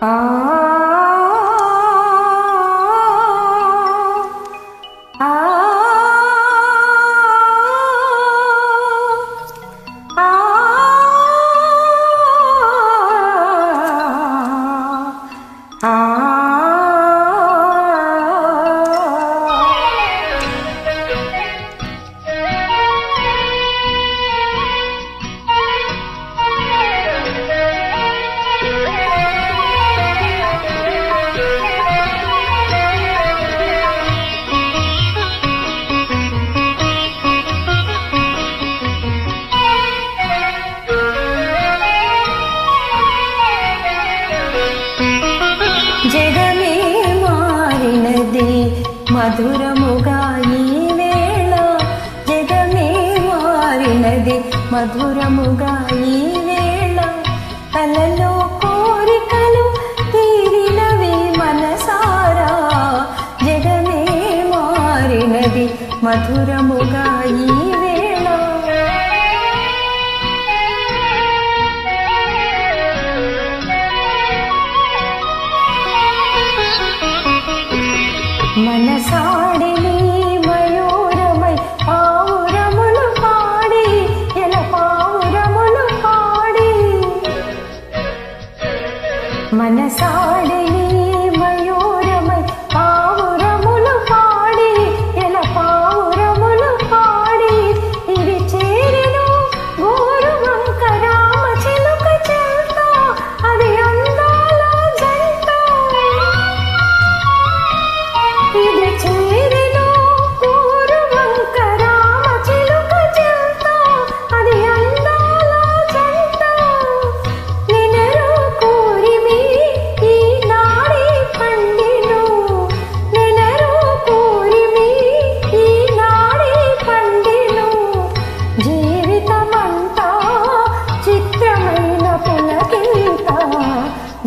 ఆ ఆ జగమే మారినది మధురముగా ఈ వేళ, జగమే మారినది మధురముగా ఈ వేళ, కలలో కోరికలు తీరినవి మనసారా, జగమే మారినది మధురముగా ఈ వేళ. మనసాడిని మయూరమై పావురములు పాడి, ఎల పావురములు పాడి, మనసాడిని మయూరమై పావురములు పాడి, ఎల పావురములు పాడి, ఇది చేరెను గోరువంక రామ చిలుక చెంత, అది అందాల జంట. ఇది చేరెను గోరువంక రామ చిలుక చెంత, అది అందాల జంట. నెనరు కోరిమి ఈ నాడి పండిను, నెనరు కోరిమి ఈ నాడి పండిను, జీవితమంతా చిత్రమైన పులకింత,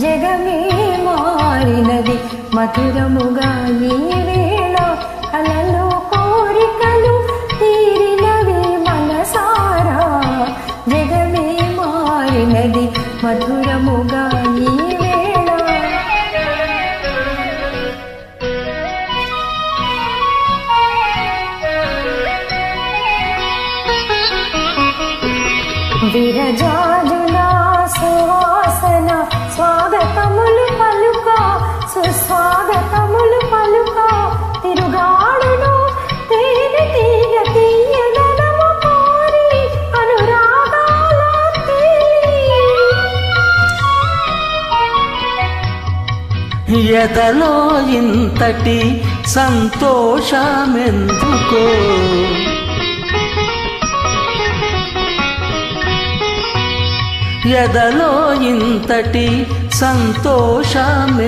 జగమే మారినది మధురముగా ఈ వేళ, కలలో కోరికలు తీరినవి మనసారా, జగమే మారినది మధురముగా ఈ వేళ. విరజాజుల సువాసన స్వాగతములు పలుక, సుస్వాగతములు పలుక, తిరుగాడును తేనె తీగ తీయదనము కోరి, అనురాగాల ఎదలో ఇంతటి సంతోషమెందుకో, ఎదలో ఇంతటి సంతోషమెందుకో,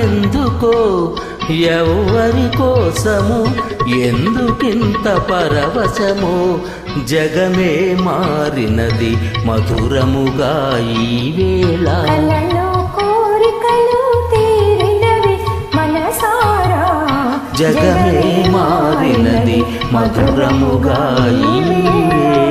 ఎవ్వరి కోసము ఎందుకింత పరవశము, జగమే మారినది మధురముగా ఈ వేళ, కలలో కోరికలు తీరినవి మనసారా, జగమే మారినది మధురముగా ఈ వేళ.